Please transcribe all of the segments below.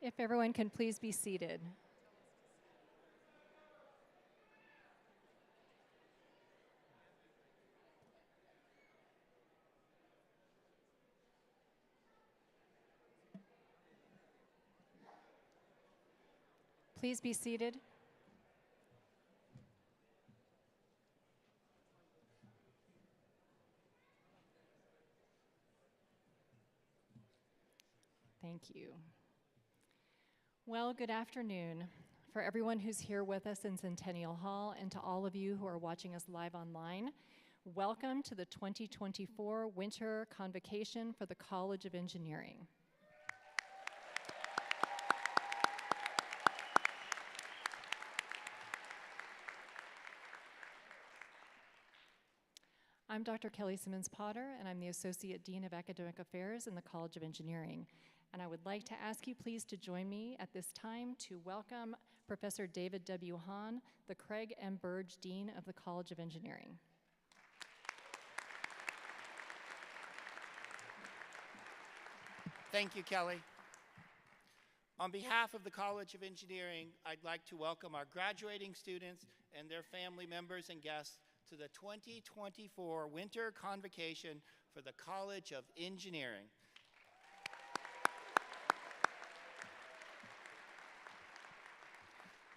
If everyone can please be seated. Please be seated. Thank you. Well, good afternoon. For everyone who's here with us in Centennial Hall and to all of you who are watching us live online, welcome to the 2024 Winter Convocation for the College of Engineering. I'm Dr. Kelly Simmons Potter, and I'm the Associate Dean of Academic Affairs in the College of Engineering. And I would like to ask you please to join me at this time to welcome Professor David W. Hahn, the Craig M. Burge Dean of the College of Engineering. Thank you, Kelly. On behalf of the College of Engineering, I'd like to welcome our graduating students and their family members and guests to the 2024 Winter Convocation for the College of Engineering.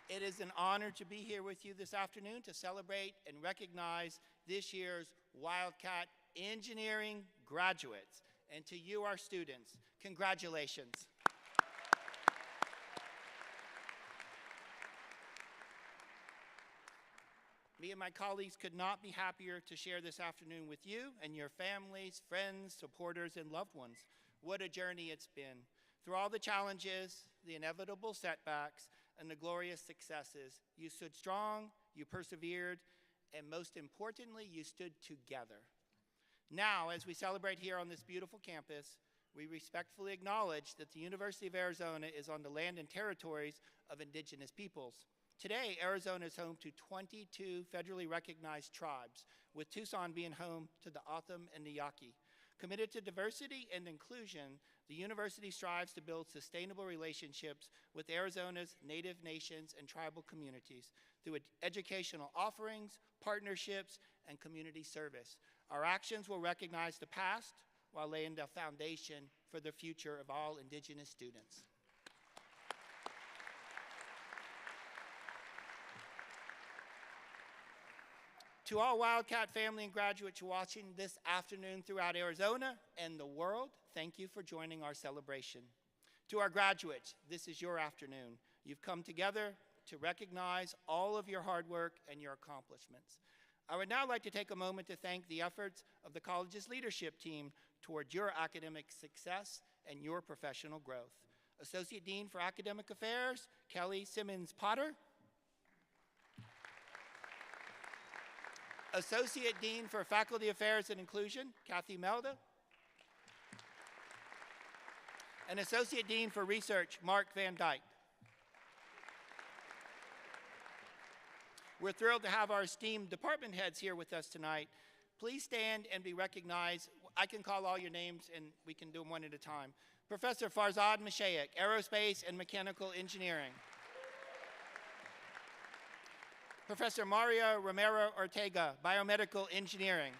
It is an honor to be here with you this afternoon to celebrate and recognize this year's Wildcat Engineering graduates. And to you, our students, congratulations. Me and my colleagues could not be happier to share this afternoon with you and your families, friends, supporters, and loved ones. What a journey it's been. Through all the challenges, the inevitable setbacks, and the glorious successes, you stood strong, you persevered, and most importantly, you stood together. Now, as we celebrate here on this beautiful campus, we respectfully acknowledge that the University of Arizona is on the land and territories of indigenous peoples. Today, Arizona is home to 22 federally recognized tribes, with Tucson being home to the O'odham and the Yaqui. Committed to diversity and inclusion, the university strives to build sustainable relationships with Arizona's Native nations and tribal communities through educational offerings, partnerships, and community service. Our actions will recognize the past while laying the foundation for the future of all indigenous students. To all Wildcat family and graduates watching this afternoon throughout Arizona and the world, thank you for joining our celebration. To our graduates, this is your afternoon. You've come together to recognize all of your hard work and your accomplishments. I would now like to take a moment to thank the efforts of the college's leadership team toward your academic success and your professional growth. Associate Dean for Academic Affairs, Kelly Simmons Potter. Associate Dean for Faculty Affairs and Inclusion, Kathy Melda. And Associate Dean for Research, Mark Van Dyke. We're thrilled to have our esteemed department heads here with us tonight. Please stand and be recognized. I can call all your names and we can do them one at a time. Professor Farzad Mashaik, Aerospace and Mechanical Engineering. Professor Maria Romero Ortega, Biomedical Engineering.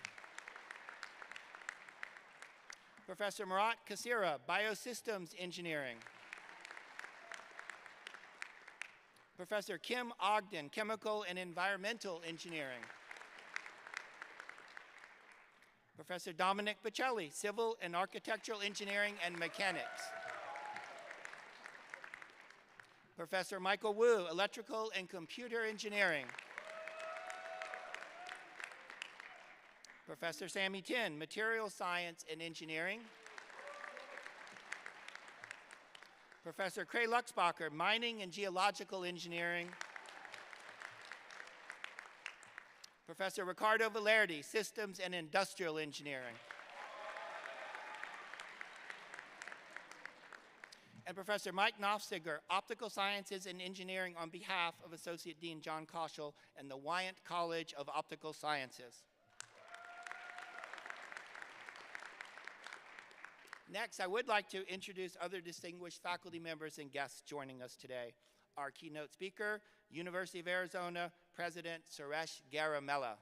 Professor Murat Kasira, Biosystems Engineering. Professor Kim Ogden, Chemical and Environmental Engineering. Professor Dominic Bocelli, Civil and Architectural Engineering and Mechanics. Professor Michael Wu, Electrical and Computer Engineering. Professor Sammy Tin, Material Science and Engineering. Professor Cray Luxbacher, Mining and Geological Engineering. Professor Ricardo Valerdi, Systems and Industrial Engineering. And Professor Mike Knopfsiger, Optical Sciences and Engineering on behalf of Associate Dean John Koschel and the Wyant College of Optical Sciences. Next, I would like to introduce other distinguished faculty members and guests joining us today. Our keynote speaker, University of Arizona President Suresh Garamella.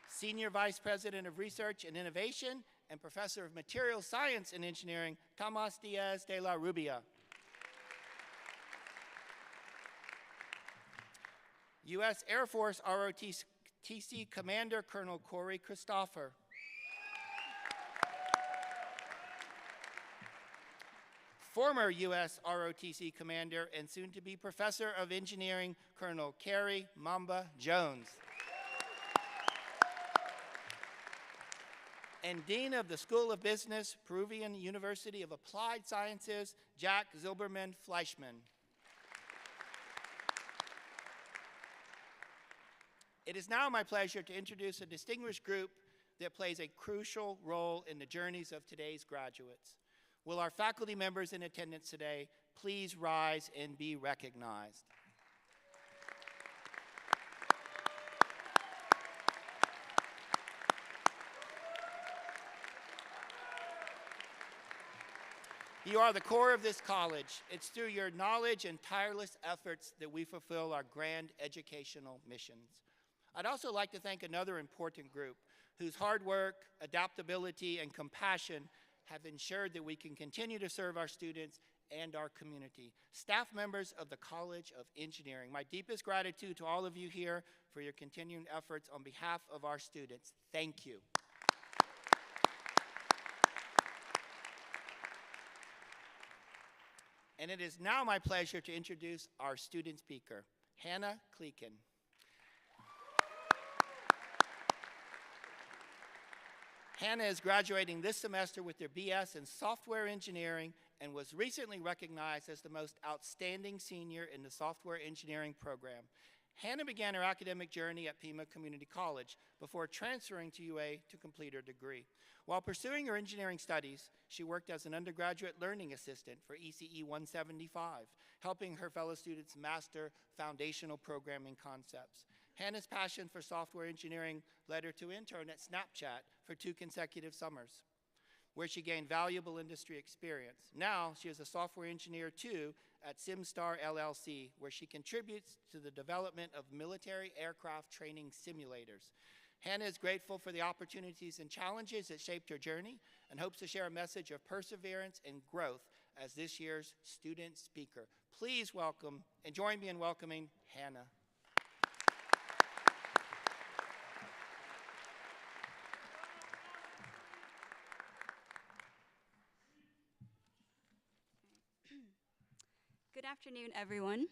Senior Vice President of Research and Innovation and Professor of Materials Science and Engineering, Tomas Diaz de la Rubia. U.S. Air Force ROTC Commander Colonel Corey Christopher. Former U.S. ROTC Commander and soon-to-be Professor of Engineering Colonel Carrie Mamba Jones. And Dean of the School of Business, Peruvian University of Applied Sciences, Jack Zilberman Fleischman. It is now my pleasure to introduce a distinguished group that plays a crucial role in the journeys of today's graduates. Will our faculty members in attendance today please rise and be recognized? You are the core of this college. It's through your knowledge and tireless efforts that we fulfill our grand educational missions. I'd also like to thank another important group whose hard work, adaptability, and compassion have ensured that we can continue to serve our students and our community. Staff members of the College of Engineering, my deepest gratitude to all of you here for your continuing efforts on behalf of our students. Thank you. And it is now my pleasure to introduce our student speaker, Hannah Kleeken. Hannah is graduating this semester with her BS in software engineering and was recently recognized as the most outstanding senior in the software engineering program. Hannah began her academic journey at Pima Community College before transferring to UA to complete her degree. While pursuing her engineering studies, she worked as an undergraduate learning assistant for ECE 175, helping her fellow students master foundational programming concepts. Hannah's passion for software engineering led her to intern at Snapchat for 2 consecutive summers, where she gained valuable industry experience. Now, she is a software engineer too at SimStar LLC, where she contributes to the development of military aircraft training simulators. Hannah is grateful for the opportunities and challenges that shaped her journey and hopes to share a message of perseverance and growth as this year's student speaker. Please welcome and join me in welcoming Hannah. Good afternoon, everyone.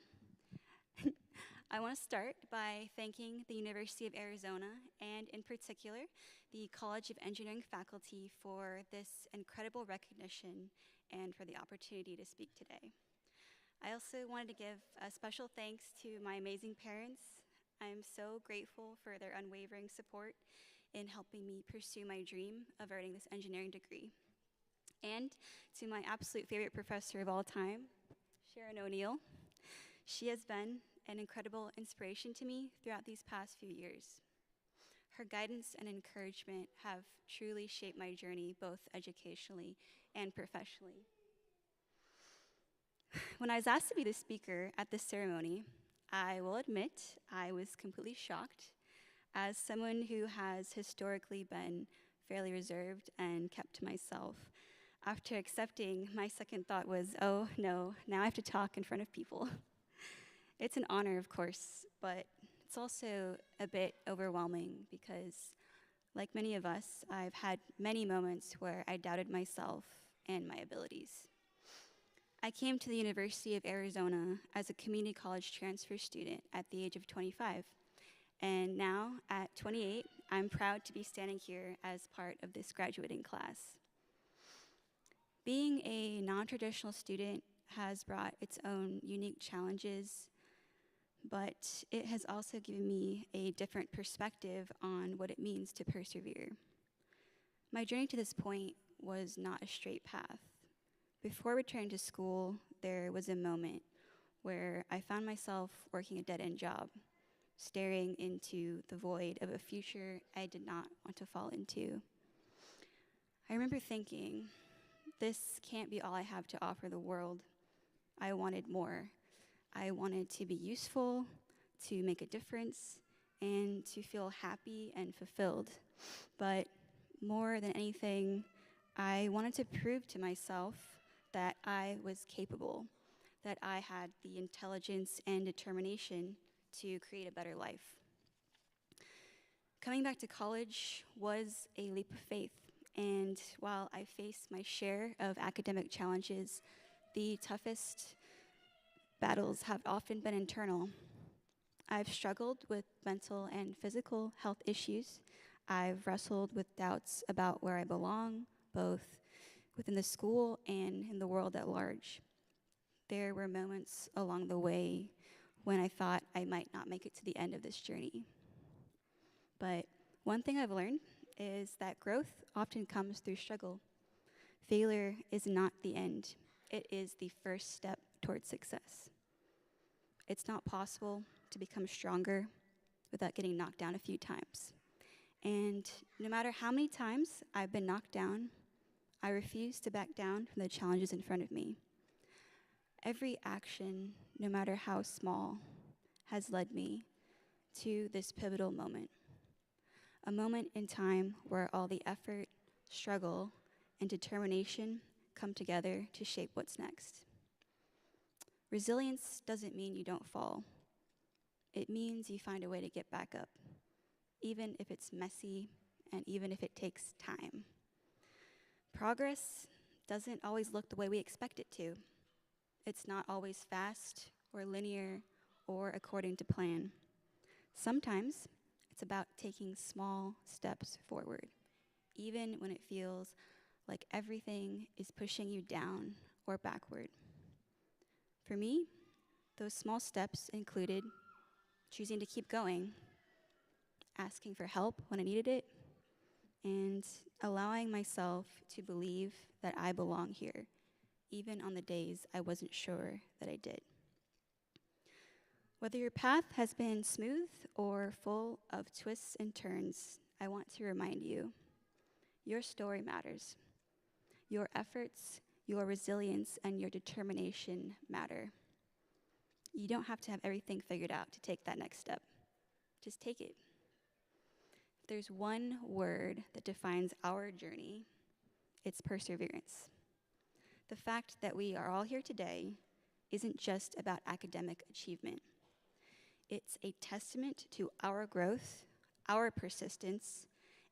I want to start by thanking the University of Arizona and, in particular, the College of Engineering faculty for this incredible recognition and for the opportunity to speak today. I also wanted to give a special thanks to my amazing parents. I'm so grateful for their unwavering support in helping me pursue my dream of earning this engineering degree. And to my absolute favorite professor of all time, Sharon O'Neill. She has been an incredible inspiration to me throughout these past few years. Her guidance and encouragement have truly shaped my journey, both educationally and professionally. When I was asked to be the speaker at this ceremony, I will admit I was completely shocked. As someone who has historically been fairly reserved and kept to myself, after accepting, my second thought was, oh no, now I have to talk in front of people. It's an honor, of course, but it's also a bit overwhelming because, like many of us, I've had many moments where I doubted myself and my abilities. I came to the University of Arizona as a community college transfer student at the age of 25, and now, at 28, I'm proud to be standing here as part of this graduating class. Being a non-traditional student has brought its own unique challenges, but it has also given me a different perspective on what it means to persevere. My journey to this point was not a straight path. Before returning to school, there was a moment where I found myself working a dead-end job, staring into the void of a future I did not want to fall into. I remember thinking, this can't be all I have to offer the world. I wanted more. I wanted to be useful, to make a difference, and to feel happy and fulfilled. But more than anything, I wanted to prove to myself that I was capable, that I had the intelligence and determination to create a better life. Coming back to college was a leap of faith, and while I faced my share of academic challenges, the toughest battles have often been internal. I've struggled with mental and physical health issues. I've wrestled with doubts about where I belong, both within the school and in the world at large. There were moments along the way when I thought I might not make it to the end of this journey. But one thing I've learned is that growth often comes through struggle. Failure is not the end. It is the first step towards success. It's not possible to become stronger without getting knocked down a few times. And no matter how many times I've been knocked down, I refuse to back down from the challenges in front of me. Every action, no matter how small, has led me to this pivotal moment. A moment in time where all the effort, struggle, and determination come together to shape what's next. Resilience doesn't mean you don't fall. It means you find a way to get back up, even if it's messy and even if it takes time. Progress doesn't always look the way we expect it to. It's not always fast or linear or according to plan. Sometimes it's about taking small steps forward, even when it feels like everything is pushing you down or backward. For me, those small steps included choosing to keep going, asking for help when I needed it, and allowing myself to believe that I belong here, even on the days I wasn't sure that I did. Whether your path has been smooth or full of twists and turns, I want to remind you, your story matters. Your efforts, your resilience, and your determination matter. You don't have to have everything figured out to take that next step. Just take it. If there's one word that defines our journey, it's perseverance. The fact that we are all here today isn't just about academic achievement. It's a testament to our growth, our persistence,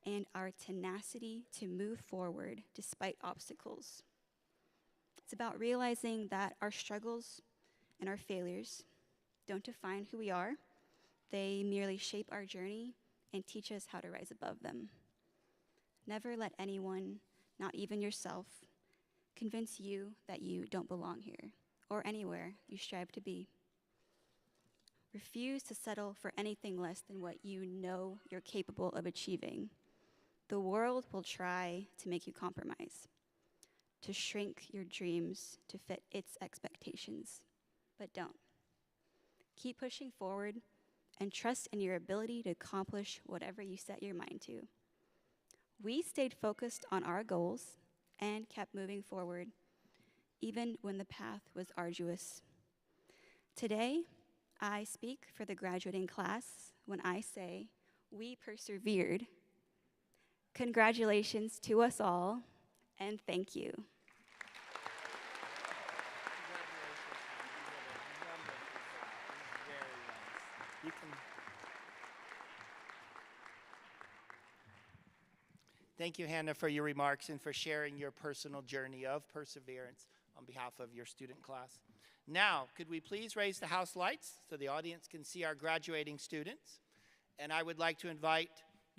and our tenacity to move forward despite obstacles. It's about realizing that our struggles and our failures don't define who we are. They merely shape our journey and teach us how to rise above them. Never let anyone, not even yourself, convince you that you don't belong here or anywhere you strive to be. Refuse to settle for anything less than what you know you're capable of achieving. The world will try to make you compromise, to shrink your dreams to fit its expectations, but don't. Keep pushing forward and trust in your ability to accomplish whatever you set your mind to. We stayed focused on our goals and kept moving forward, even when the path was arduous. Today, I speak for the graduating class when I say we persevered. Congratulations to us all, and thank you. Thank you, Hannah, for your remarks and for sharing your personal journey of perseverance on behalf of your student class. Now, could we please raise the house lights so the audience can see our graduating students? And I would like to invite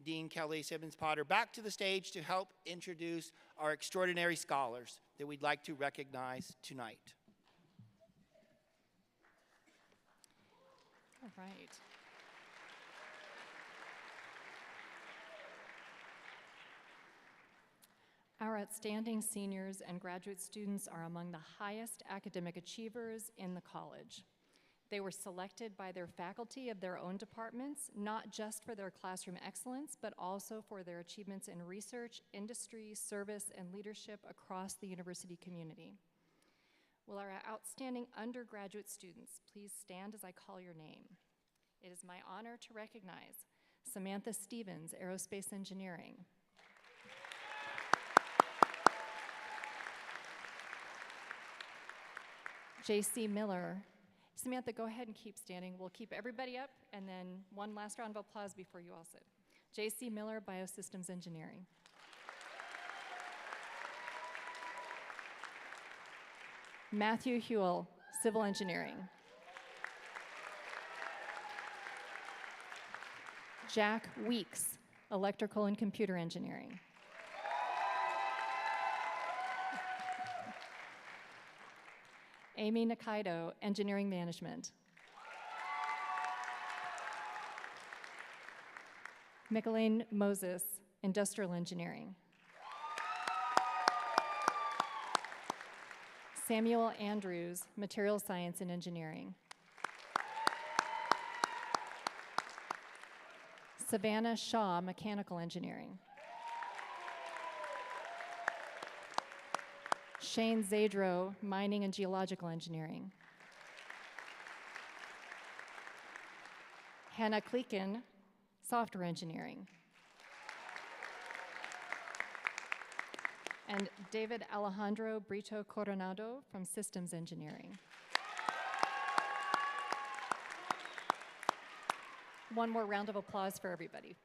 Dean Kelly Simmons Potter back to the stage to help introduce our extraordinary scholars that we'd like to recognize tonight. All right. Our outstanding seniors and graduate students are among the highest academic achievers in the college. They were selected by their faculty of their own departments, not just for their classroom excellence, but also for their achievements in research, industry, service, and leadership across the university community. Will our outstanding undergraduate students please stand as I call your name? It is my honor to recognize Samantha Stevens, Aerospace Engineering. J.C. Miller. Samantha, go ahead and keep standing. We'll keep everybody up, and then one last round of applause before you all sit. J.C. Miller, Biosystems Engineering. Matthew Hewell, Civil Engineering. Jack Weeks, Electrical and Computer Engineering. Amy Nakaido, Engineering Management. Micheline Moses, Industrial Engineering. Samuel Andrews, Material Science and Engineering. Savannah Shaw, Mechanical Engineering. Shane Zadro, Mining and Geological Engineering. Hannah Kleekin, Software Engineering. And David Alejandro Brito Coronado from Systems Engineering. One more round of applause for everybody.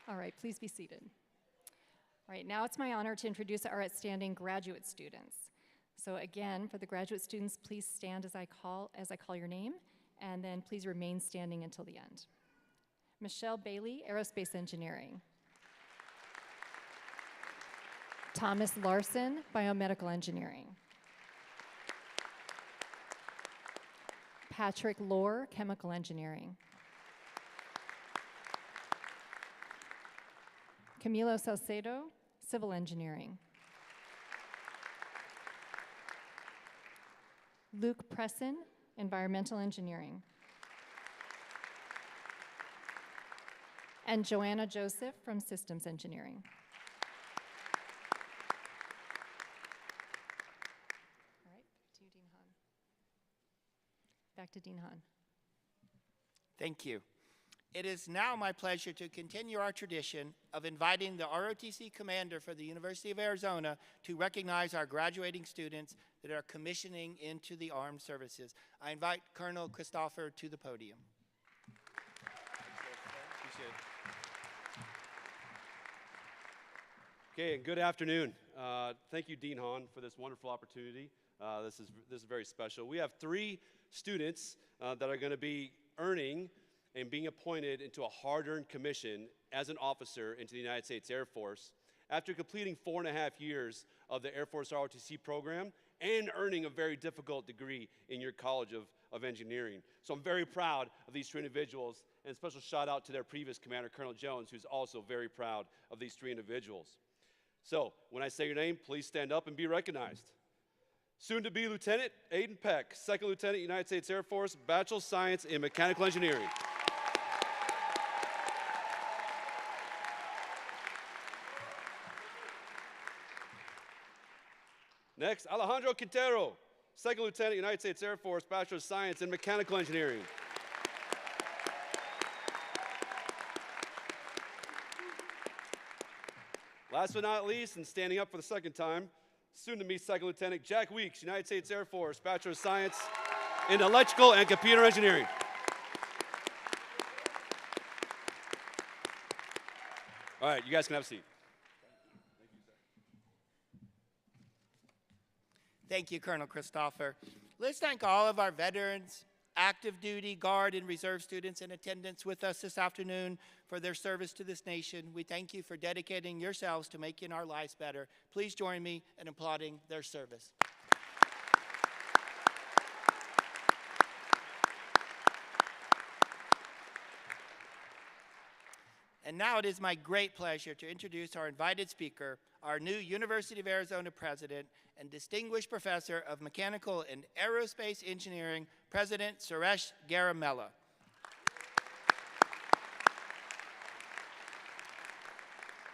All right, please be seated. All right, now it's my honor to introduce our outstanding graduate students. So again, for the graduate students, please stand as I call your name, and then please remain standing until the end. Michelle Bailey, Aerospace Engineering. Thomas Larson, Biomedical Engineering. Patrick Lohr, Chemical Engineering. Camilo Salcedo, Civil Engineering. Luke Presson, Environmental Engineering. And Joanna Joseph from Systems Engineering. All right, back to you, Dean Hahn. Back to Dean Hahn. Thank you. It is now my pleasure to continue our tradition of inviting the ROTC commander for the University of Arizona to recognize our graduating students that are commissioning into the armed services. I invite Colonel Christopher to the podium. Okay, and good afternoon. Thank you, Dean Hahn, for this wonderful opportunity. This is very special. We have 3 students that are going to be earning and being appointed into a hard-earned commission as an officer into the United States Air Force after completing 4.5 years of the Air Force ROTC program and earning a very difficult degree in your College of Engineering. So I'm very proud of these 3 individuals, and a special shout out to their previous commander, Colonel Jones, who's also very proud of these 3 individuals. So when I say your name, please stand up and be recognized. Soon to be Lieutenant Aiden Peck, 2nd Lieutenant, United States Air Force, Bachelor of Science in Mechanical Engineering. Next, Alejandro Quintero, 2nd Lieutenant, United States Air Force, Bachelor of Science in Mechanical Engineering. Last but not least, and standing up for the 2nd time, soon to meet 2nd Lieutenant Jack Weeks, United States Air Force, Bachelor of Science in Electrical and Computer Engineering. All right, you guys can have a seat. Thank you, Colonel Christopher. Let's thank all of our veterans, active duty, Guard, and Reserve students in attendance with us this afternoon for their service to this nation. We thank you for dedicating yourselves to making our lives better. Please join me in applauding their service. And now it is my great pleasure to introduce our invited speaker, our new University of Arizona president and distinguished professor of mechanical and aerospace engineering, President Suresh Garamella.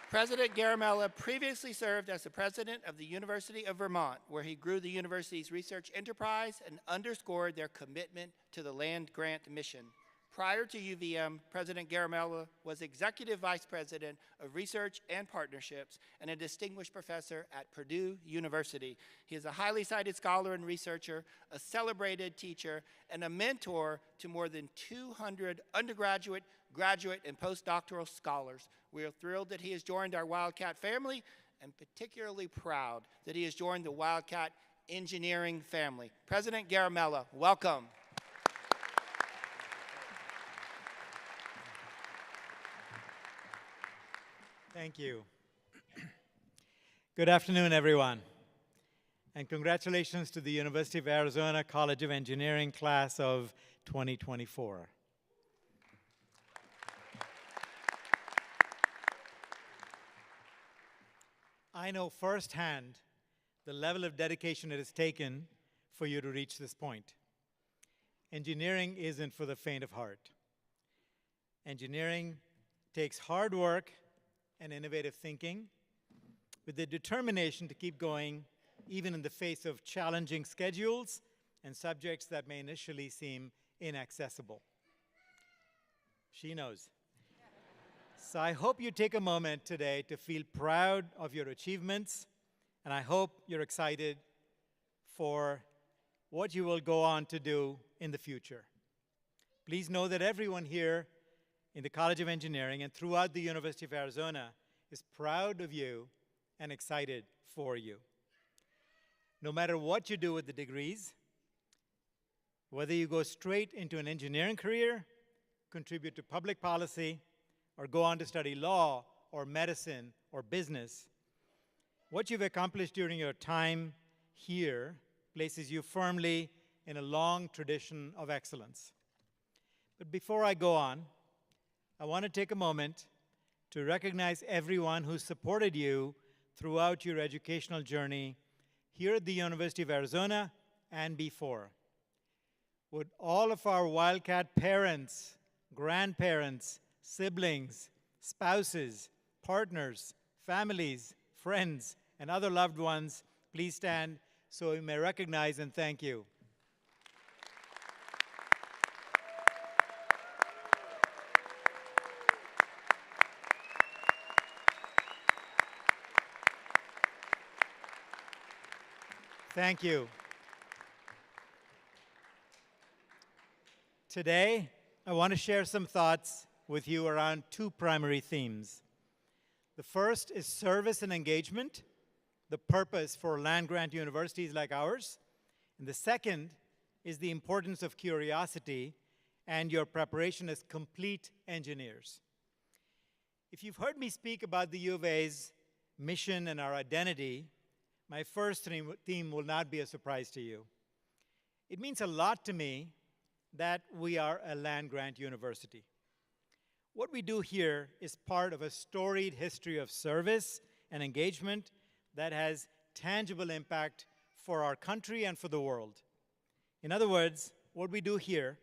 President Garamella previously served as the president of the University of Vermont, where he grew the university's research enterprise and underscored their commitment to the land grant mission. Prior to UVM, President Garamella was Executive Vice President of Research and Partnerships and a distinguished professor at Purdue University. He is a highly cited scholar and researcher, a celebrated teacher, and a mentor to more than 200 undergraduate, graduate, and postdoctoral scholars. We are thrilled that he has joined our Wildcat family and particularly proud that he has joined the Wildcat engineering family. President Garamella, welcome. Thank you. Good afternoon, everyone. And congratulations to the University of Arizona College of Engineering class of 2024. I know firsthand the level of dedication it has taken for you to reach this point. Engineering isn't for the faint of heart. Engineering takes hard work and innovative thinking with the determination to keep going even in the face of challenging schedules and subjects that may initially seem inaccessible. She knows. So I hope you take a moment today to feel proud of your achievements, and I hope you're excited for what you will go on to do in the future. Please know that everyone here in the College of Engineering and throughout the University of Arizona is proud of you and excited for you. No matter what you do with the degrees, whether you go straight into an engineering career, contribute to public policy, or go on to study law or medicine or business, what you've accomplished during your time here places you firmly in a long tradition of excellence. But before I go on, I want to take a moment to recognize everyone who supported you throughout your educational journey here at the University of Arizona and before. Would all of our Wildcat parents, grandparents, siblings, spouses, partners, families, friends, and other loved ones please stand so we may recognize and thank you. Thank you. Today, I want to share some thoughts with you around two primary themes. The first is service and engagement, the purpose for land-grant universities like ours. And the second is the importance of curiosity and your preparation as complete engineers. If you've heard me speak about the U of A's mission and our identity, my first theme will not be a surprise to you. It means a lot to me that we are a land-grant university. What we do here is part of a storied history of service and engagement that has tangible impact for our country and for the world. In other words, what we do here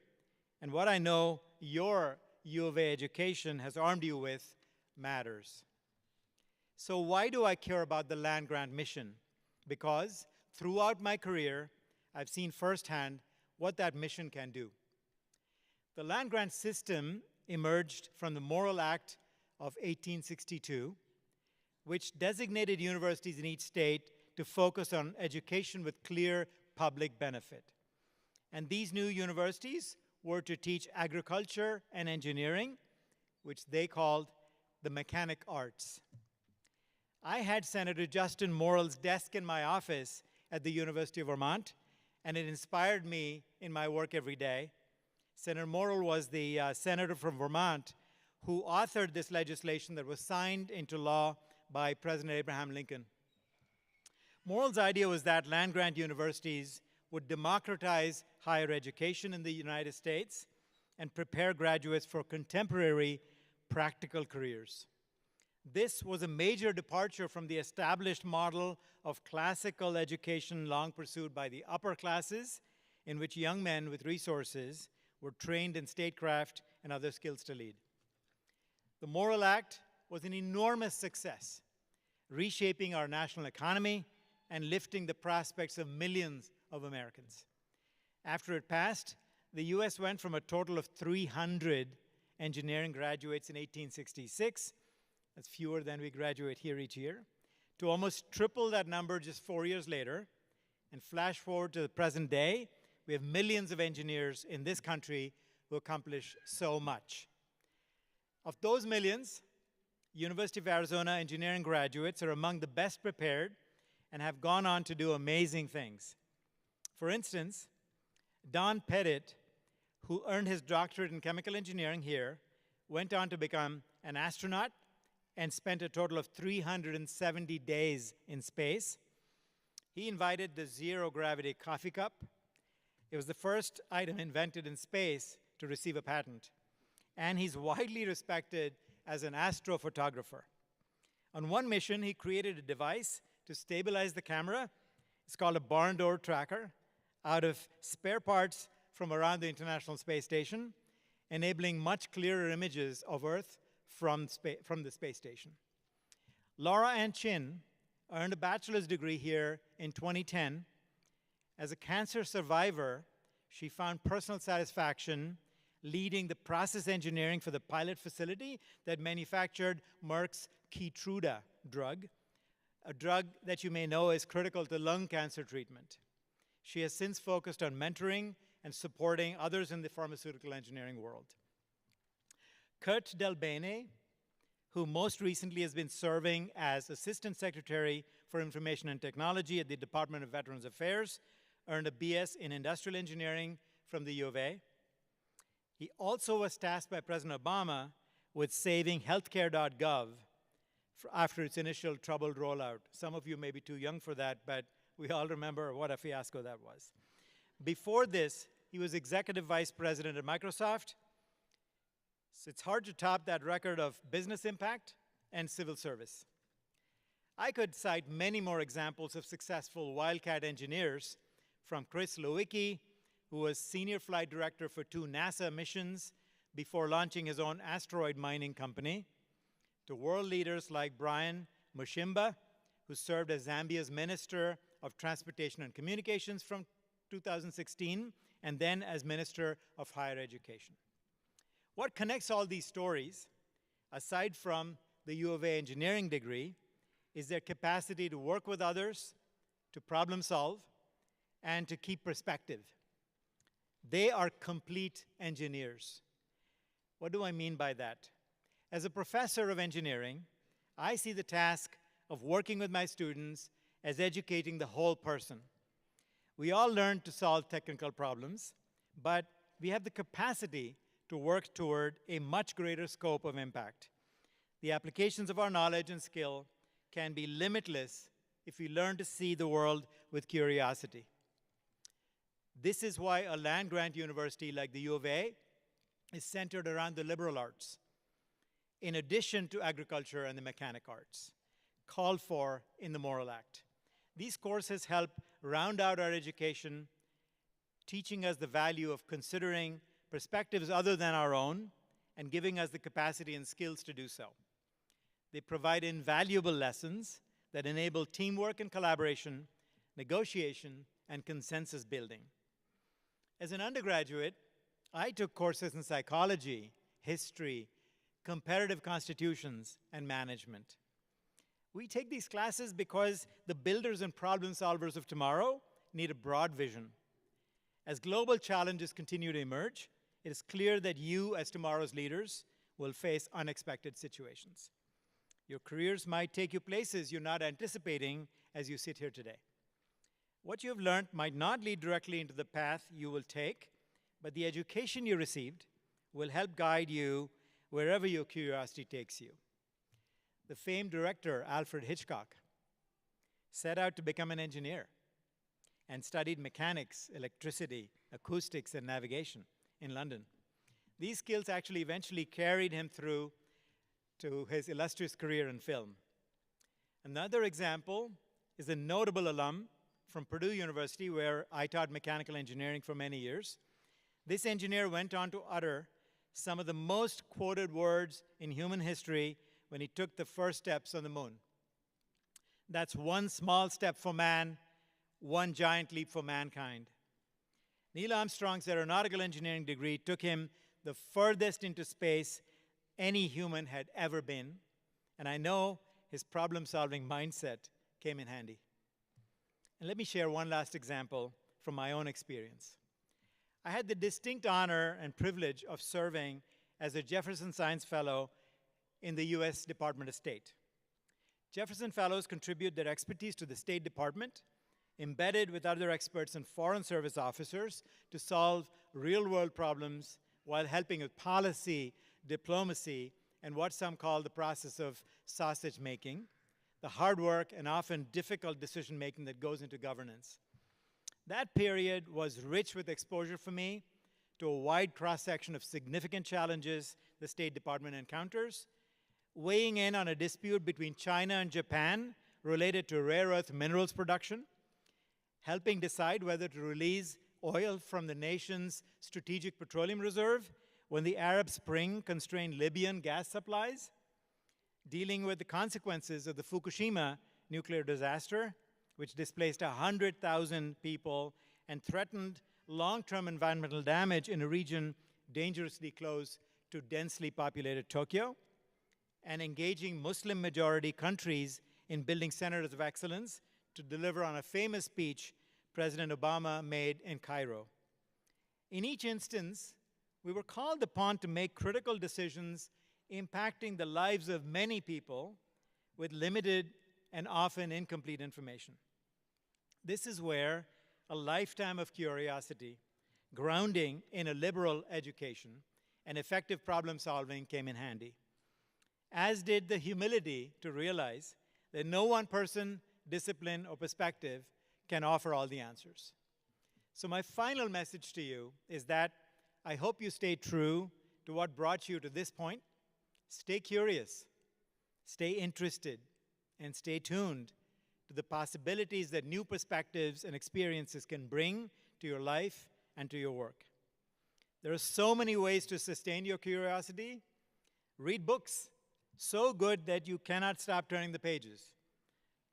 and what I know your U of A education has armed you with matters. So why do I care about the land-grant mission? Because throughout my career, I've seen firsthand what that mission can do. The land-grant system emerged from the Morrill Act of 1862, which designated universities in each state to focus on education with clear public benefit. And these new universities were to teach agriculture and engineering, which they called the mechanic arts. I had Senator Justin Morrill's desk in my office at the University of Vermont, and it inspired me in my work every day. Senator Morrill was the senator from Vermont who authored this legislation that was signed into law by President Abraham Lincoln. Morrill's idea was that land-grant universities would democratize higher education in the United States and prepare graduates for contemporary practical careers. This was a major departure from the established model of classical education long pursued by the upper classes, in which young men with resources were trained in statecraft and other skills to lead. The Morrill Act was an enormous success, reshaping our national economy and lifting the prospects of millions of Americans. After it passed, the US went from a total of 300 engineering graduates in 1866, that's fewer than we graduate here each year, to almost triple that number just 4 years later. And flash forward to the present day, we have millions of engineers in this country who accomplish so much. Of those millions, University of Arizona engineering graduates are among the best prepared and have gone on to do amazing things. For instance, Don Pettit, who earned his doctorate in chemical engineering here, went on to become an astronaut and spent a total of 370 days in space. He invented the zero-gravity coffee cup. It was the first item invented in space to receive a patent. And he's widely respected as an astrophotographer. On one mission, he created a device to stabilize the camera. It's called a barn door tracker, out of spare parts from around the International Space Station, enabling much clearer images of Earth from the space station. Laura Ann Chin earned a bachelor's degree here in 2010. As a cancer survivor, she found personal satisfaction leading the process engineering for the pilot facility that manufactured Merck's Keytruda drug, a drug that you may know is critical to lung cancer treatment. She has since focused on mentoring and supporting others in the pharmaceutical engineering world. Kurt Delbene, who most recently has been serving as Assistant Secretary for Information and Technology at the Department of Veterans Affairs, earned a BS in Industrial Engineering from the U of A. He also was tasked by President Obama with saving healthcare.gov after its initial troubled rollout. Some of you may be too young for that, but we all remember what a fiasco that was. Before this, he was Executive Vice President at Microsoft. So it's hard to top that record of business impact and civil service. I could cite many more examples of successful wildcat engineers, from Chris Lewicki, who was Senior Flight Director for 2 NASA missions before launching his own asteroid mining company, to world leaders like Brian Mushimba, who served as Zambia's Minister of Transportation and Communications from 2016, and then as Minister of Higher Education. What connects all these stories, aside from the U of A engineering degree, is their capacity to work with others, to problem solve, and to keep perspective. They are complete engineers. What do I mean by that? As a professor of engineering, I see the task of working with my students as educating the whole person. We all learn to solve technical problems, but we have the capacity to work toward a much greater scope of impact. The applications of our knowledge and skill can be limitless if we learn to see the world with curiosity. This is why a land-grant university like the U of A is centered around the liberal arts, in addition to agriculture and the mechanic arts, called for in the Morrill Act. These courses help round out our education, teaching us the value of considering perspectives other than our own and giving us the capacity and skills to do so. They provide invaluable lessons that enable teamwork and collaboration, negotiation, and consensus building. As an undergraduate, I took courses in psychology, history, comparative constitutions, and management. We take these classes because the builders and problem solvers of tomorrow need a broad vision. As global challenges continue to emerge, it is clear that you, as tomorrow's leaders, will face unexpected situations. Your careers might take you places you're not anticipating as you sit here today. What you have learned might not lead directly into the path you will take, but the education you received will help guide you wherever your curiosity takes you. The famed director, Alfred Hitchcock, set out to become an engineer and studied mechanics, electricity, acoustics, and navigation in London. These skills actually eventually carried him through to his illustrious career in film. Another example is a notable alum from Purdue University, where I taught mechanical engineering for many years. This engineer went on to utter some of the most quoted words in human history when he took the first steps on the moon. That's one small step for man, one giant leap for mankind. Neil Armstrong's aeronautical engineering degree took him the furthest into space any human had ever been, and I know his problem-solving mindset came in handy. And let me share one last example from my own experience. I had the distinct honor and privilege of serving as a Jefferson Science Fellow in the US Department of State. Jefferson Fellows contribute their expertise to the State Department, embedded with other experts and Foreign Service officers to solve real-world problems while helping with policy, diplomacy, and what some call the process of sausage making, the hard work and often difficult decision-making that goes into governance. That period was rich with exposure for me to a wide cross-section of significant challenges the State Department encounters, weighing in on a dispute between China and Japan related to rare earth minerals production, helping decide whether to release oil from the nation's strategic petroleum reserve when the Arab Spring constrained Libyan gas supplies, dealing with the consequences of the Fukushima nuclear disaster, which displaced 100,000 people and threatened long-term environmental damage in a region dangerously close to densely populated Tokyo, and engaging Muslim-majority countries in building centers of excellence to deliver on a famous speech President Obama made in Cairo. In each instance, we were called upon to make critical decisions impacting the lives of many people with limited and often incomplete information. This is where a lifetime of curiosity, grounding in a liberal education, and effective problem solving came in handy, as did the humility to realize that no one person, discipline, or perspective can offer all the answers. So my final message to you is that I hope you stay true to what brought you to this point. Stay curious, stay interested, and stay tuned to the possibilities that new perspectives and experiences can bring to your life and to your work. There are so many ways to sustain your curiosity. Read books so good that you cannot stop turning the pages.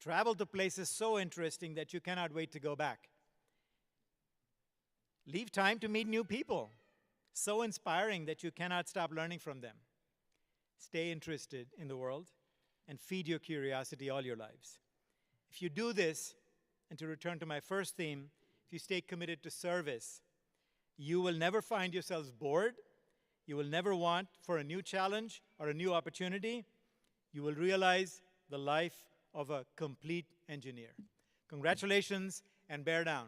Travel to places so interesting that you cannot wait to go back. Leave time to meet new people, so inspiring that you cannot stop learning from them. Stay interested in the world and feed your curiosity all your lives. If you do this, and to return to my first theme, if you stay committed to service, you will never find yourselves bored. You will never want for a new challenge or a new opportunity. You will realize the life of a complete engineer. Congratulations, and bear down.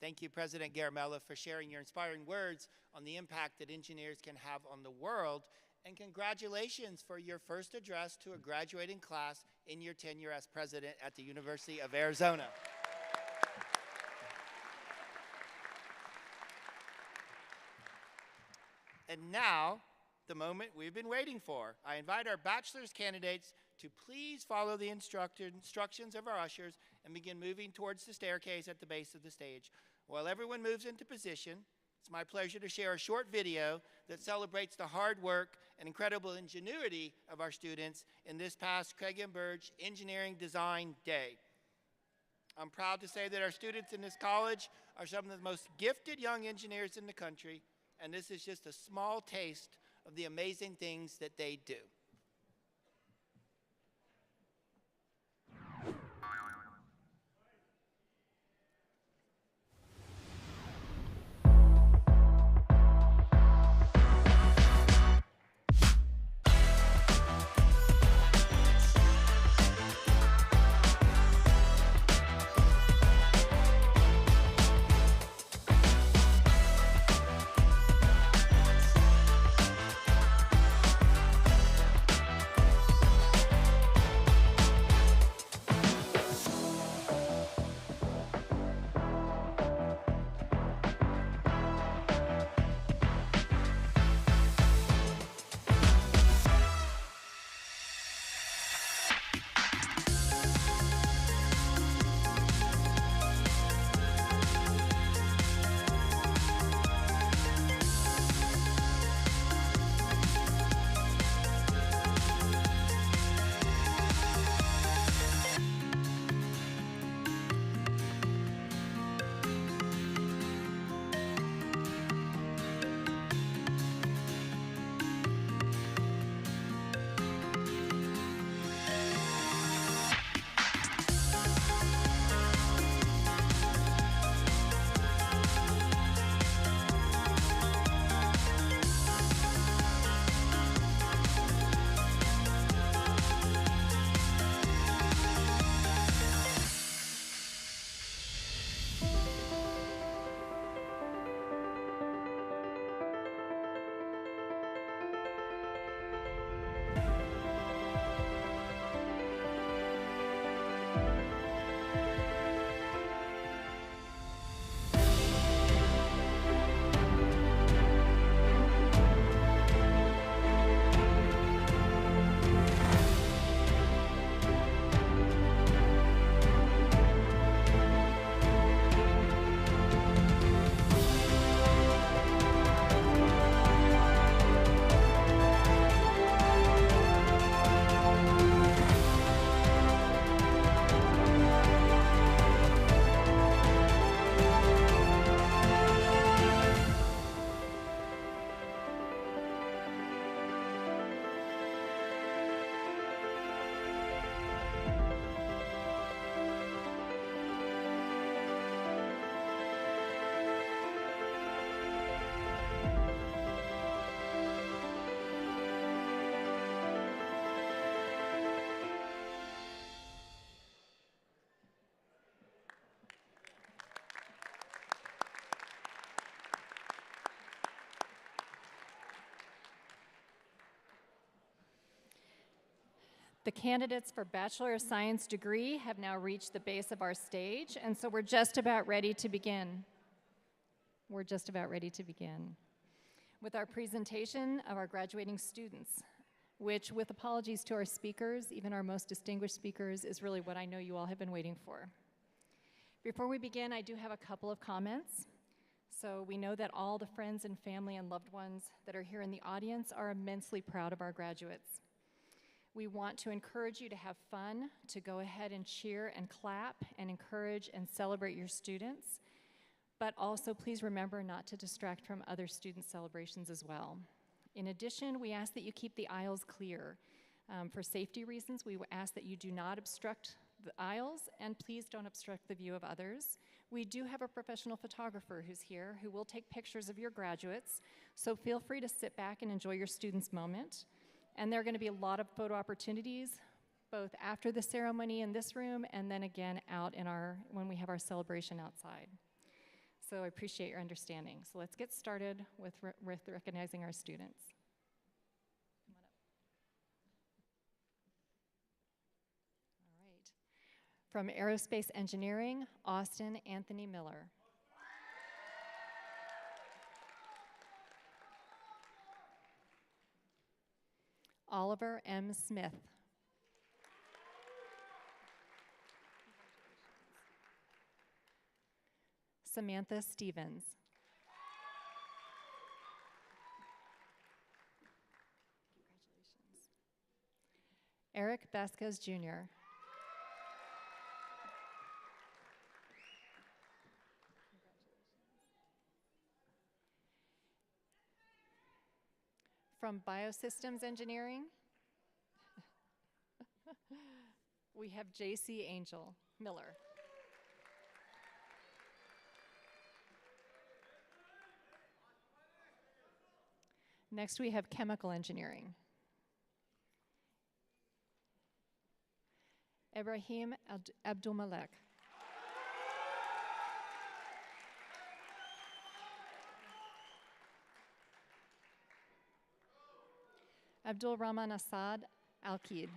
Thank you, President Garamella, for sharing your inspiring words on the impact that engineers can have on the world. And congratulations for your first address to a graduating class in your tenure as president at the University of Arizona. And now, the moment we've been waiting for. I invite our bachelor's candidates to please follow the instructions of our ushers and begin moving towards the staircase at the base of the stage. While everyone moves into position, it's my pleasure to share a short video that celebrates the hard work and incredible ingenuity of our students in this past Craig and Burge Engineering Design Day. I'm proud to say that our students in this college are some of the most gifted young engineers in the country, and this is just a small taste of the amazing things that they do. The candidates for Bachelor of Science degree have now reached the base of our stage, and so we're just about ready to begin. We're just about ready to begin with our presentation of our graduating students, which, with apologies to our speakers, even our most distinguished speakers, is really what I know you all have been waiting for. Before we begin, I do have a couple of comments. So we know that all the friends and family and loved ones that are here in the audience are immensely proud of our graduates. We want to encourage you to have fun, to go ahead and cheer and clap and encourage and celebrate your students, but also please remember not to distract from other student celebrations as well. In addition, we ask that you keep the aisles clear. For safety reasons, we ask that you do not obstruct the aisles, and please don't obstruct the view of others. We do have a professional photographer who's here who will take pictures of your graduates, so feel free to sit back and enjoy your students' moment. And there are going to be a lot of photo opportunities, both after the ceremony in this room and then again out in when we have our celebration outside. So I appreciate your understanding. So let's get started with recognizing our students. All right. From Aerospace Engineering, Austin Anthony Miller. Oliver M. Smith. Samantha Stevens. Congratulations. Eric Vasquez Jr. From Biosystems Engineering, we have J.C. Angel Miller. Next, we have Chemical Engineering. Ibrahim Abdulmalek. Abdul Rahman Assad Al-Qid.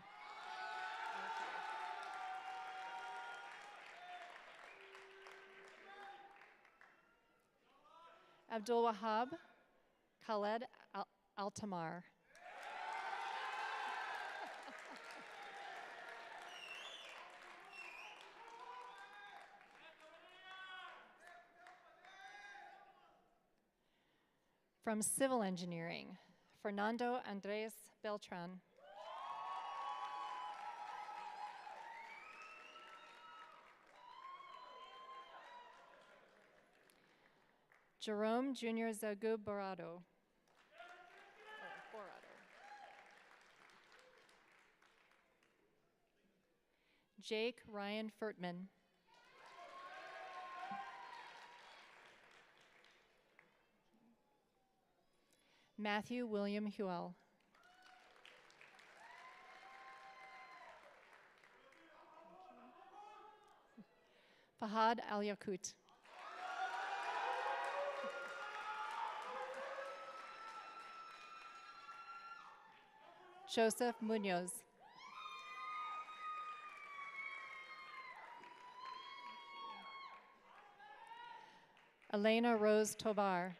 Abdul Wahab Khaled Al-Tamar. From Civil Engineering, Fernando Andres Beltran. Jerome Jr. Zagub Borado. Jake Ryan Furtman. Matthew William Huel. Fahad Al-Yakut. Joseph Munoz. Elena Rose Tovar.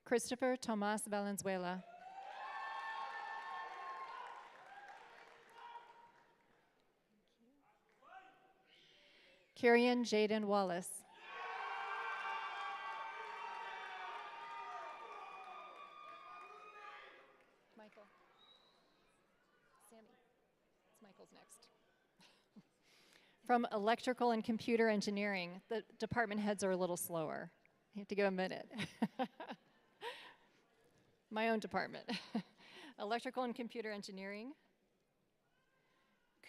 Christopher Tomas Valenzuela. Kyrian Jaden Wallace. Michael. Sammy. It's Michael's next. From Electrical and Computer Engineering, the department heads are a little slower. You have to give a minute. My own department. Electrical and Computer Engineering,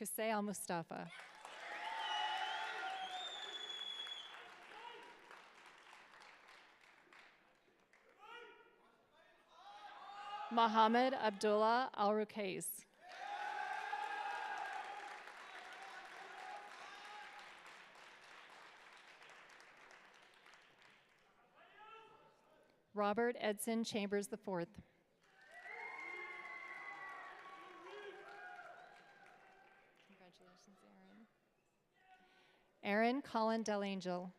Qusay Al-Mustafa. Mohammed Abdullah Al-Rukais. Robert Edson Chambers IV. Congratulations, Aaron. Aaron Colin Delangel.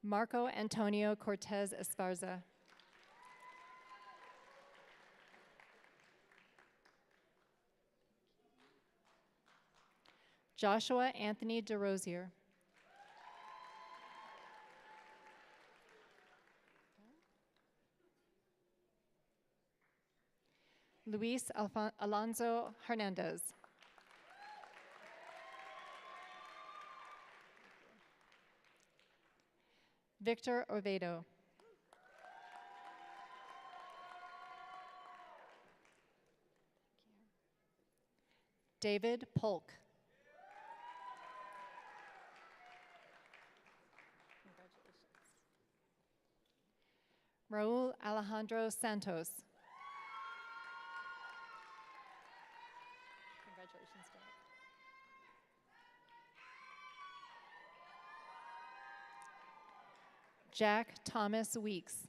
Marco Antonio Cortez Esparza. Joshua Anthony DeRosier. Luis Alonso Hernandez. Victor Oviedo. David Polk. Raul Alejandro Santos. Congratulations, Derek. Jack Thomas Weeks.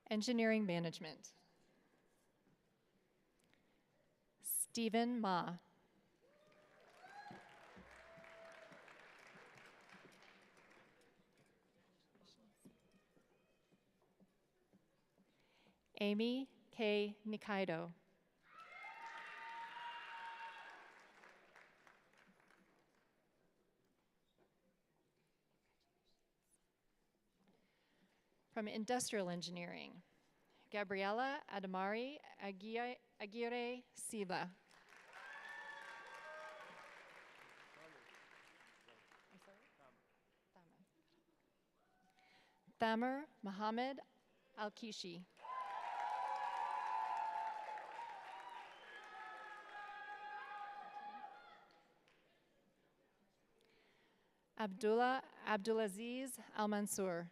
Engineering Management. Stephen Ma. Amy K. Nikaido. From Industrial Engineering, Gabriela Adamari Aguirre Silva. Thamer Mohammed Al-Kishi. Abdullah Abdulaziz Al-Mansur.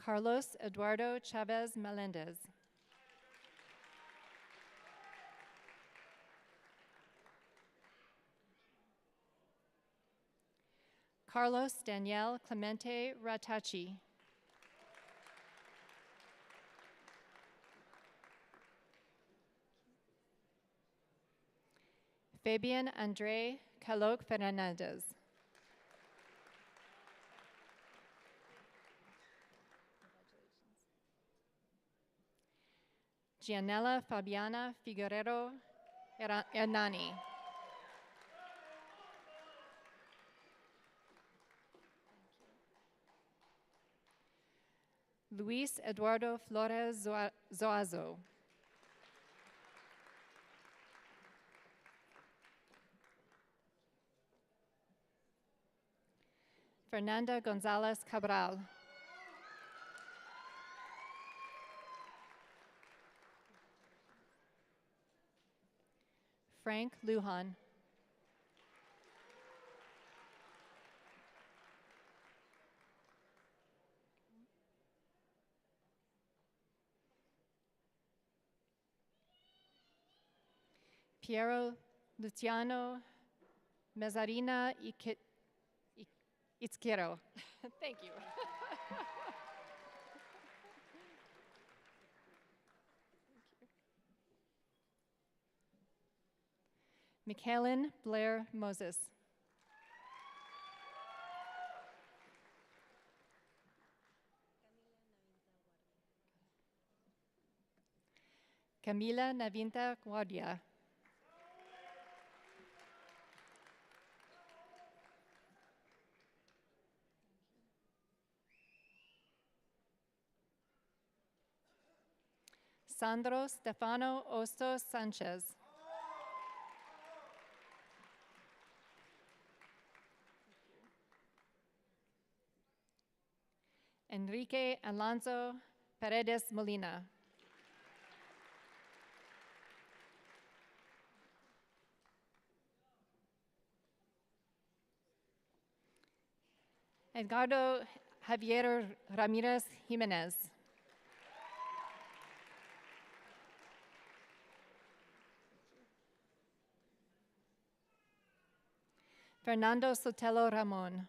Carlos Eduardo Chavez Melendez. Carlos Daniel Clemente Ratachi. Fabian Andre Calok Fernandez. Gianella Fabiana Figueroa Hernani. Luis Eduardo Flores Zoazo. Fernanda Gonzalez Cabral. Frank Lujan. Piero Luciano Mezzarina Izquierdo. Thank you. Michaelin Blair Moses. Camila Navinta Guardia. Sandro Stefano Osto Sanchez. Enrique Alonso Paredes Molina. Edgardo Javier Ramirez Jimenez. Fernando Sotelo Ramon.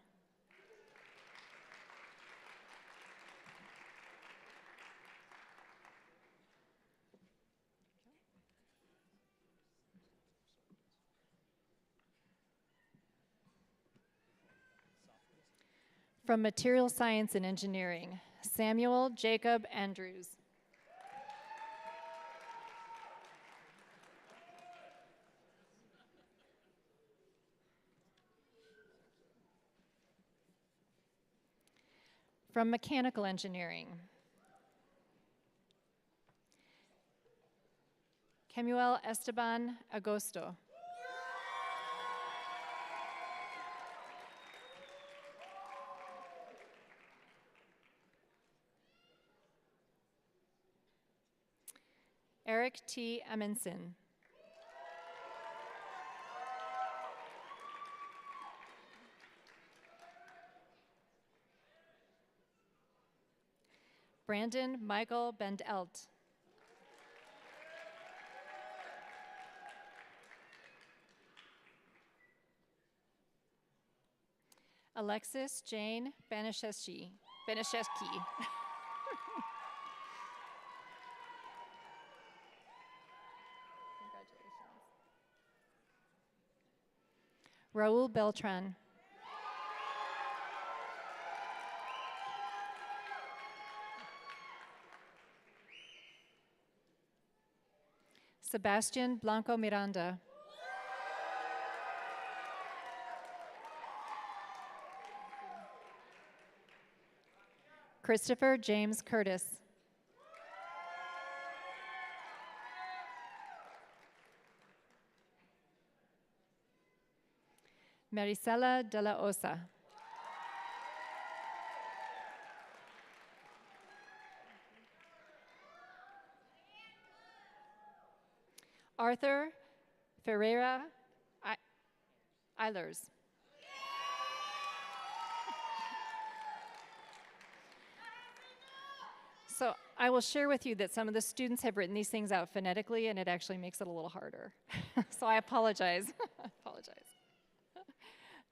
From Material Science and Engineering, Samuel Jacob Andrews. From Mechanical Engineering, Kemuel Esteban Agosto. Eric T. Amundsen. Brandon Michael Bendelt. Alexis Jane Banishevsky. Raul Beltran. Sebastian Blanco Miranda. Christopher James Curtis. Maricela de la Osa. Arthur Ferreira Eilers. So I will share with you that some of the students have written these things out phonetically, and it actually makes it a little harder. So I apologize.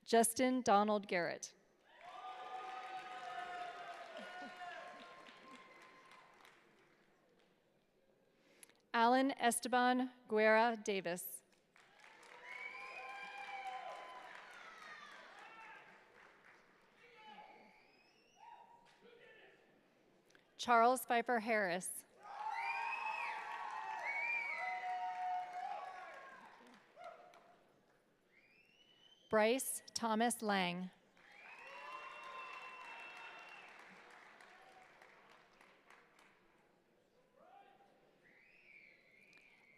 Justin Donald Garrett. Alan Esteban Guerra Davis. Charles Pfeiffer Harris. Bryce Thomas Lang.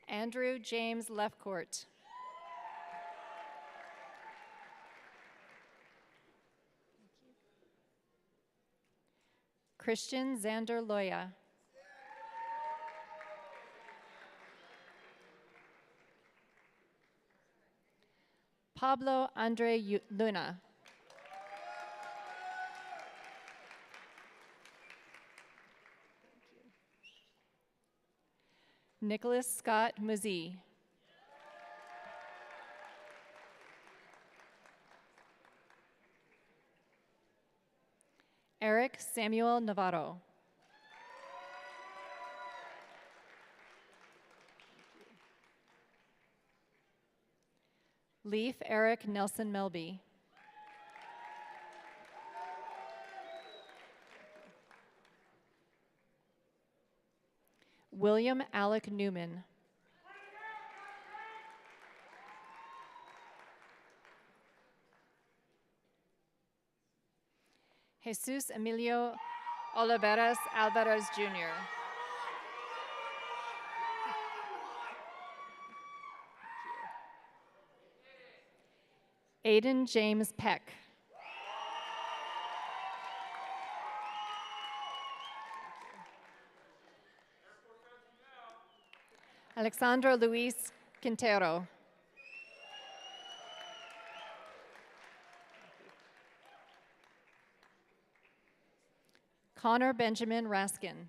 Andrew James Lefcourt. Christian Xander Loya. Pablo Andre Luna. Nicholas Scott Muzzy. Eric Samuel Navarro. Leaf Eric Nelson Melby. William Alec Newman. Jesus Emilio Oliveras Alvarez Jr. Aiden James Peck. Alexandra Luis Quintero. Connor Benjamin Raskin.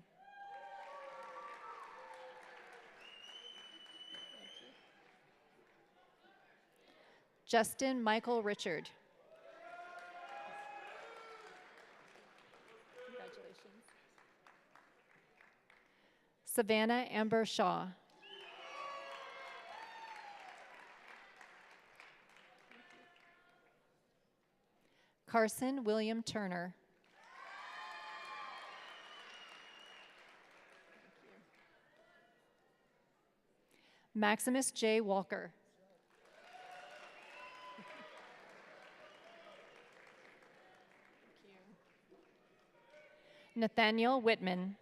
Justin Michael Richard. Congratulations. Savannah Amber Shaw. Carson William Turner. Maximus J. Walker. Nathaniel Whitman.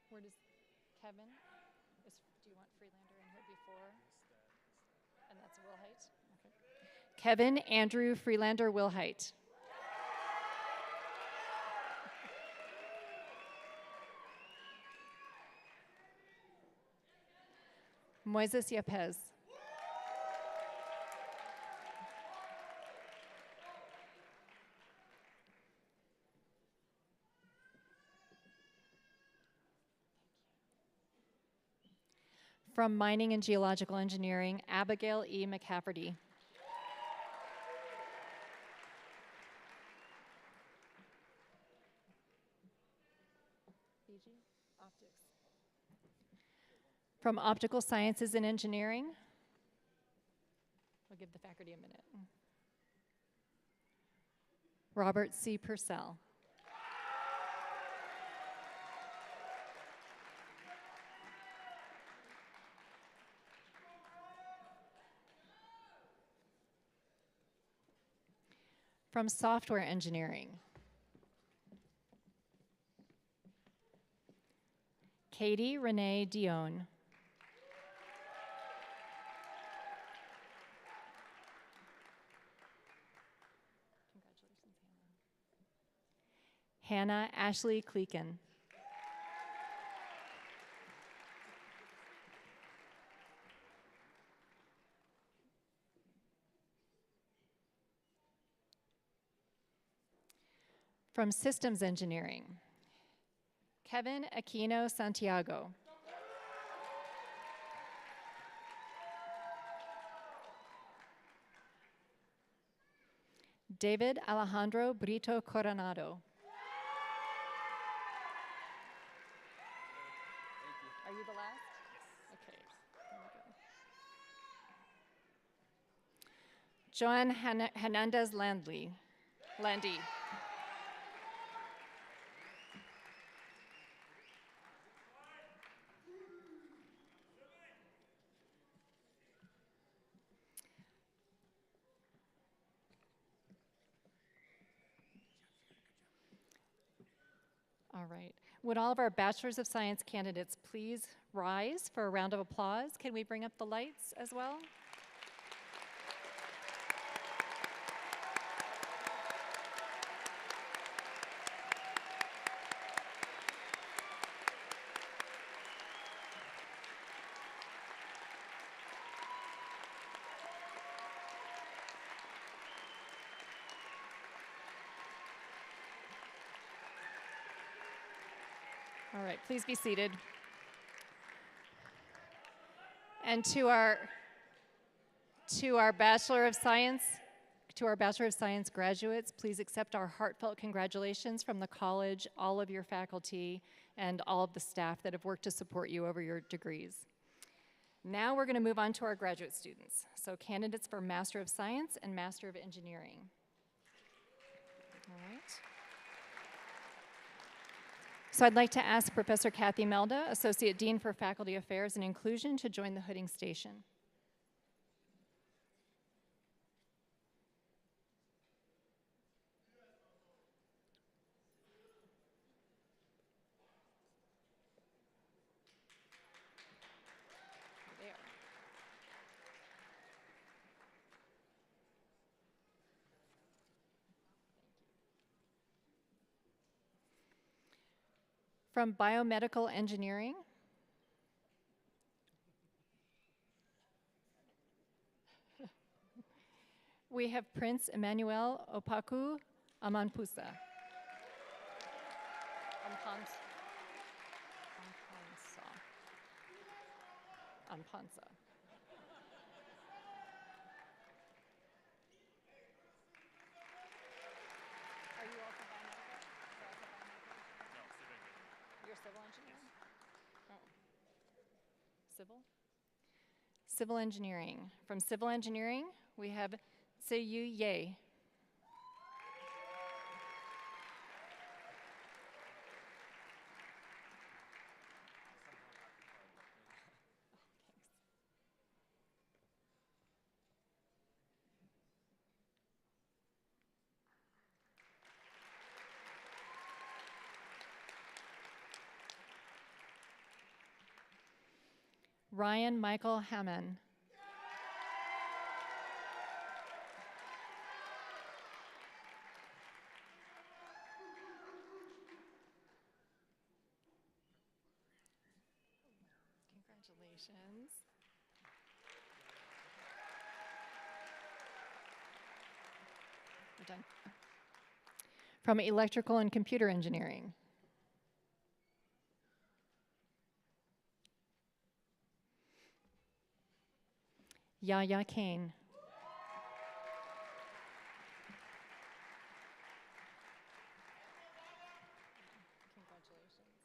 Where does Kevin? Do you want Freelander in here before? And that's Wilhite? Okay. Kevin Andrew Freelander Wilhite. Moises Yepes. From Mining and Geological Engineering, Abigail E. McCafferty. Optics. From Optical Sciences and Engineering, we'll give the faculty a minute. Robert C. Purcell. From Software Engineering, Katie Renee Dion. Congratulations, Hannah. Hannah Ashley Kleeken. From Systems Engineering, Kevin Aquino Santiago. David Alejandro Brito Coronado. Are you the last? Okay. There we go. Joan Hernandez Landy. All right. Would all of our Bachelors of Science candidates please rise for a round of applause? Can we bring up the lights as well? All right, please be seated. And to our Bachelor of Science graduates, please accept our heartfelt congratulations from the college, all of your faculty, and all of the staff that have worked to support you over your degrees. Now we're going to move on to our graduate students. So candidates for Master of Science and Master of Engineering. All right. So I'd like to ask Professor Kathy Melda, Associate Dean for Faculty Affairs and Inclusion, to join the hooding station. There. From biomedical engineering, we have Prince Emmanuel Opaku Amanpusa. Ampansa. Are you also biomedical? You're civil engineering? Oh. Civil? Civil engineering. From civil engineering, we have Seiyu Ye. Ryan Michael Hammond. Congratulations. We're done. From electrical and computer engineering. Yaya Kane. Congratulations.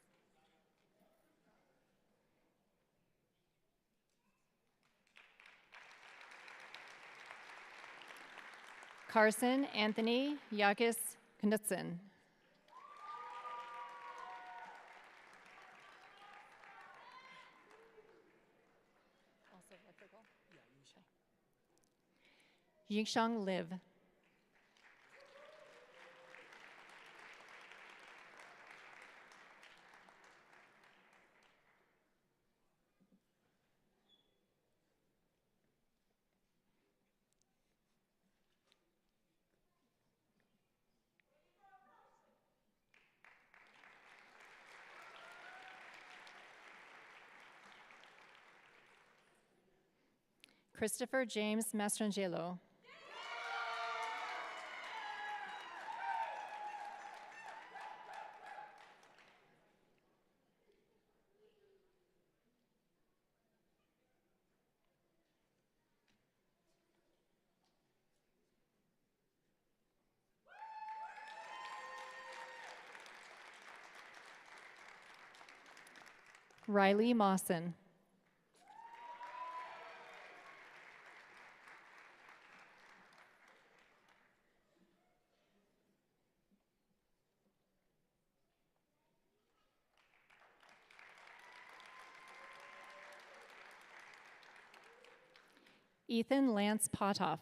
Carson Anthony Yakis Knutson. Also electrical? Yeah, Yingshang Liv. Christopher James Mastrangelo. Riley Mawson. Ethan Lance Potoff.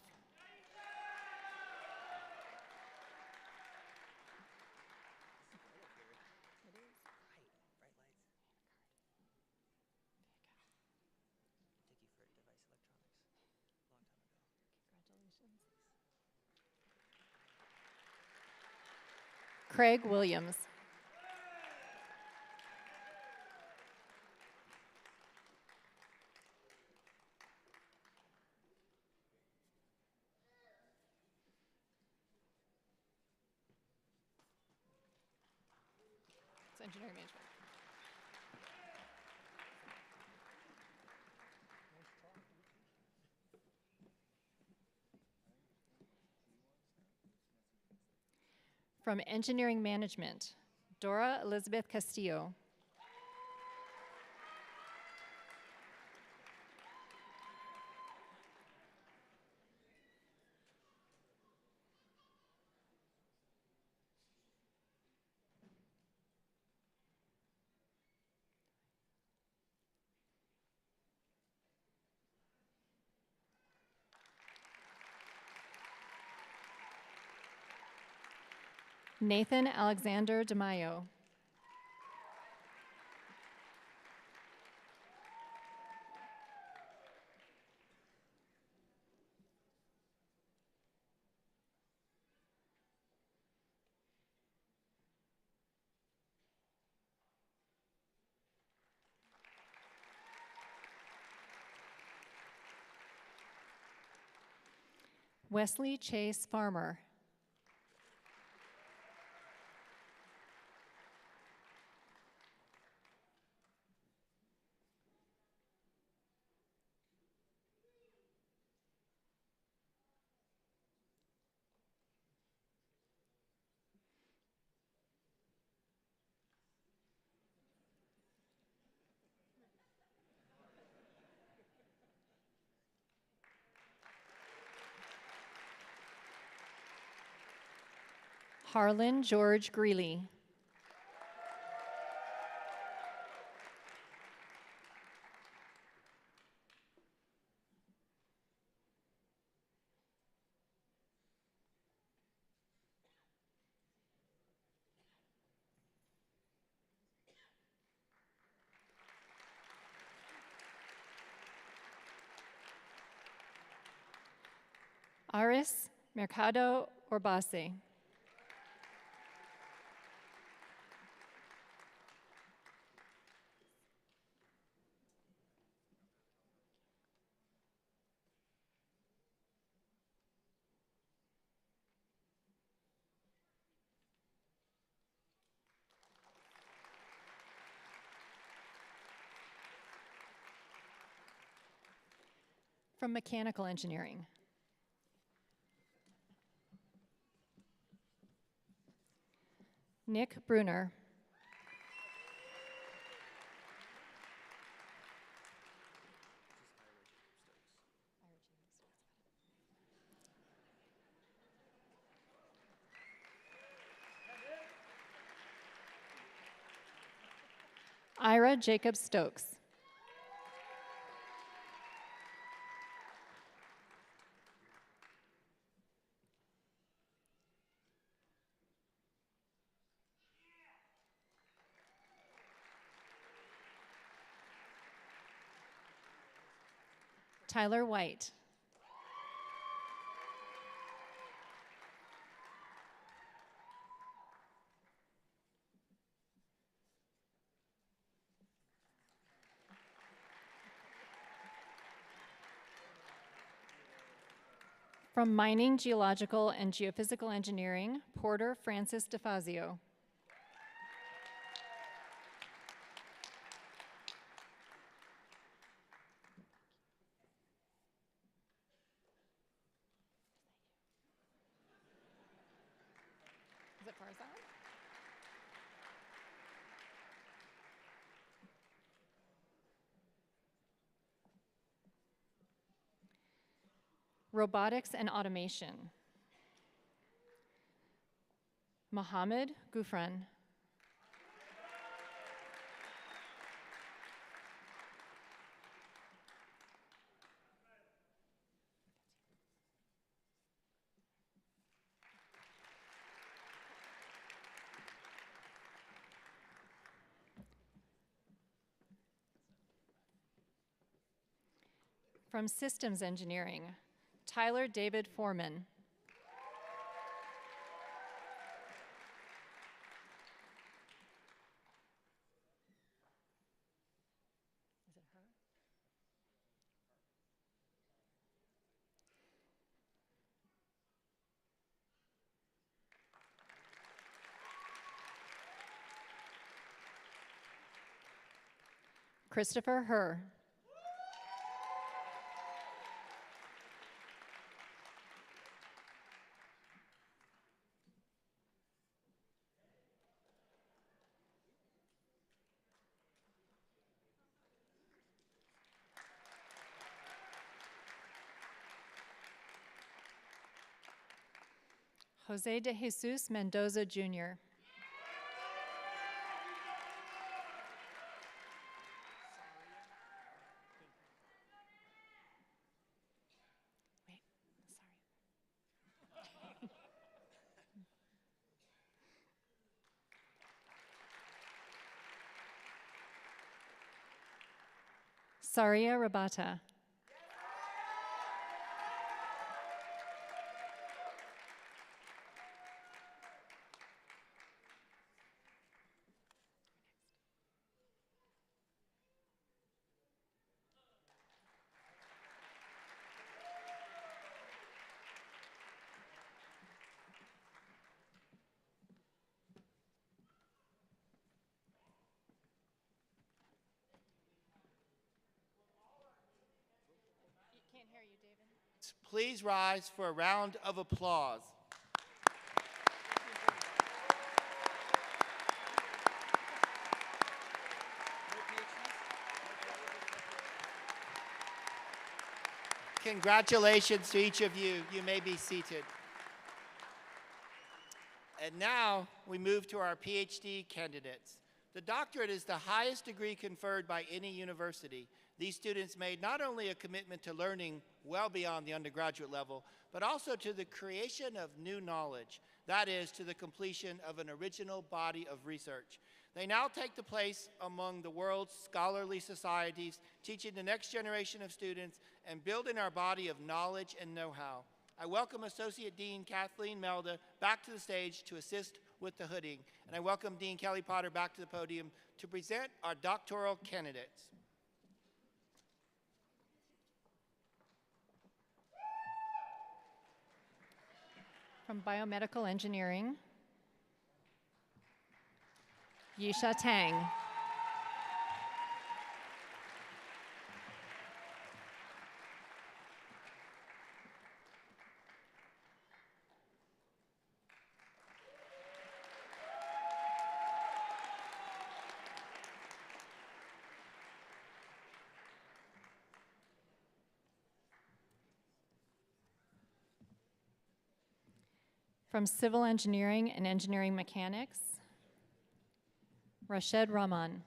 Craig Williams. It's engineering management. From engineering management, Dora Elizabeth Castillo. Nathan Alexander DeMaio. Wesley Chase Farmer. Harlan George Greeley. Aris Mercado Orbase. From mechanical engineering, Nick Bruner. Ira Jacob Stokes. Tyler White. From mining, geological, and geophysical engineering, Porter Francis DeFazio. Is it Farzad? Robotics and automation, Mohammed Gufran. From systems engineering, Tyler David Foreman. Is it her? Christopher Herr. Jose de Jesus Mendoza, Jr. Wait, sorry. Saria Rabata. please rise for a round of applause. Congratulations to each of you. You may be seated. And now we move to our PhD candidates. The doctorate is the highest degree conferred by any university. These students made not only a commitment to learning well beyond the undergraduate level, but also to the creation of new knowledge, that is, to the completion of an original body of research. They now take the place among the world's scholarly societies, teaching the next generation of students and building our body of knowledge and know-how. I welcome Associate Dean Kathleen Melda back to the stage to assist with the hooding, and I welcome Dean Kelly Potter back to the podium to present our doctoral candidates. From biomedical engineering, Yisha Tang. From civil engineering and engineering mechanics, Rashid Rahman.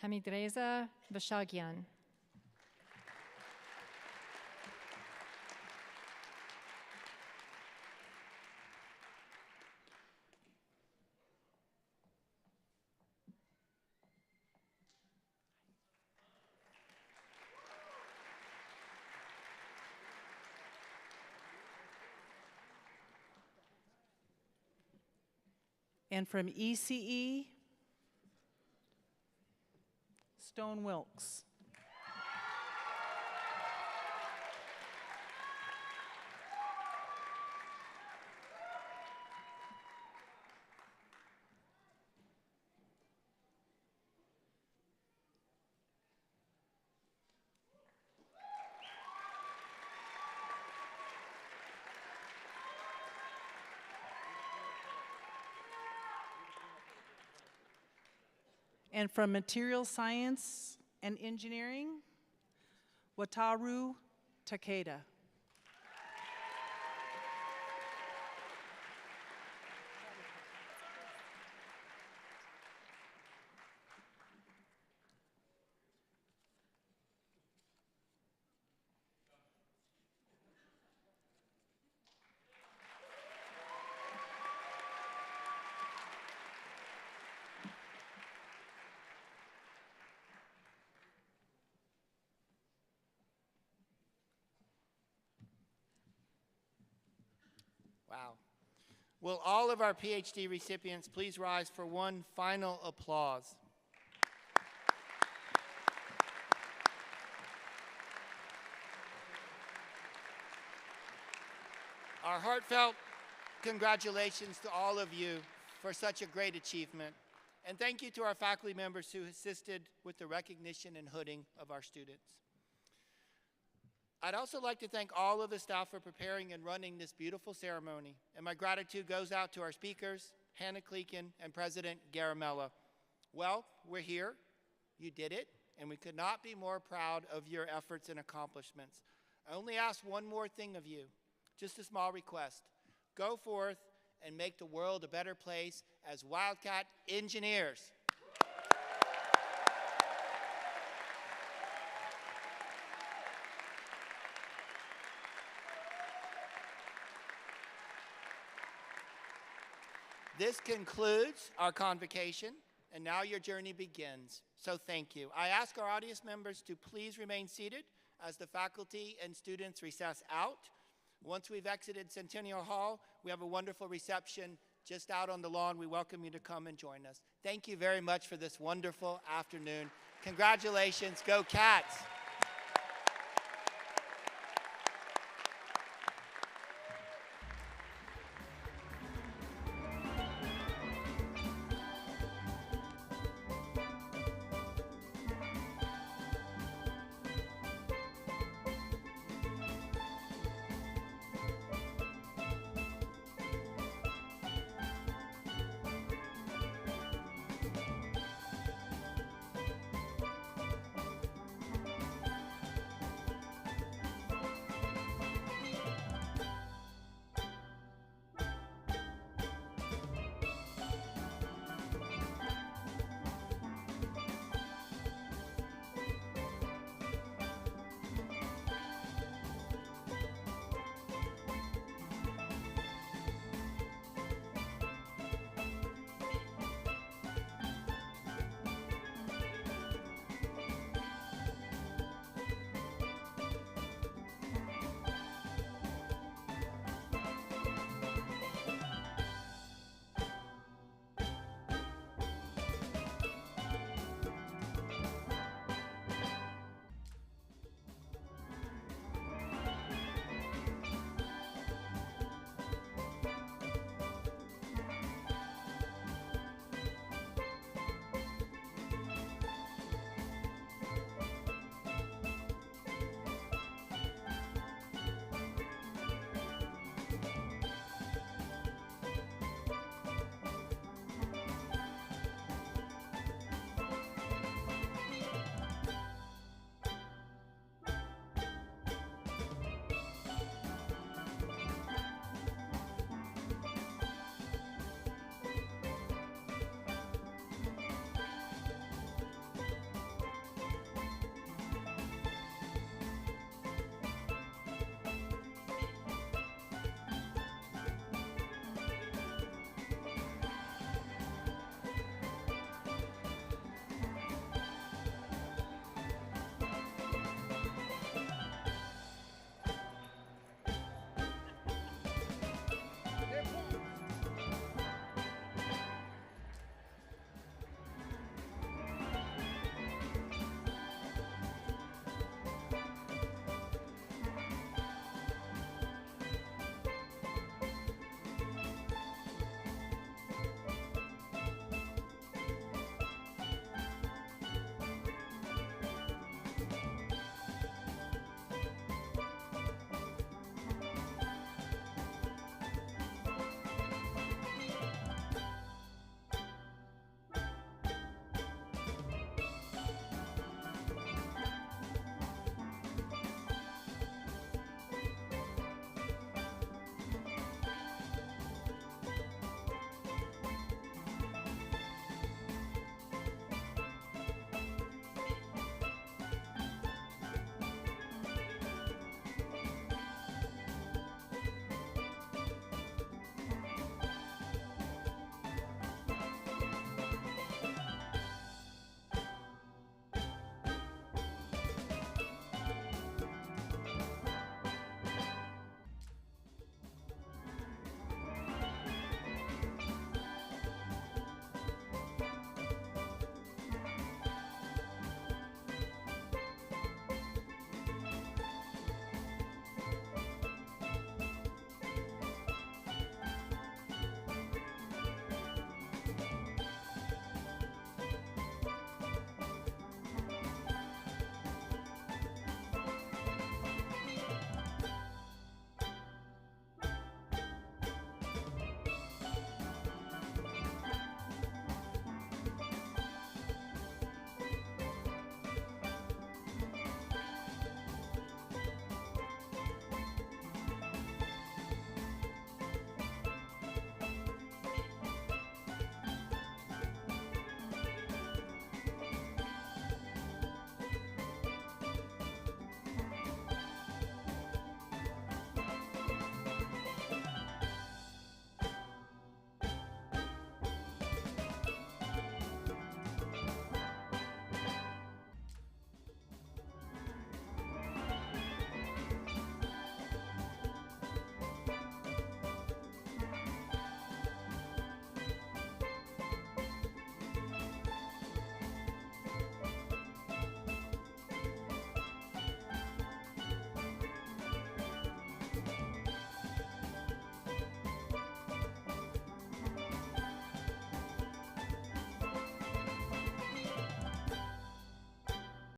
Hamidreza Vashagyan. And from ECE, Stone Wilkes. And from Material Science and Engineering, Wataru Takeda. Wow. Will all of our PhD recipients please rise for one final applause? Our heartfelt congratulations to all of you for such a great achievement. And thank you to our faculty members who assisted with the recognition and hooding of our students. I'd also like to thank all of the staff for preparing and running this beautiful ceremony. And my gratitude goes out to our speakers, Hannah Kleekin and President Garamella. Well, we're here, you did it, and we could not be more proud of your efforts and accomplishments. I only ask one more thing of you, just a small request. Go forth and make the world a better place as Wildcat engineers. This concludes our convocation, and now your journey begins. So thank you. I ask our audience members to please remain seated as the faculty and students recess out. Once we've exited Centennial Hall, we have a wonderful reception just out on the lawn. We welcome you to come and join us. Thank you very much for this wonderful afternoon. Congratulations. Go Cats.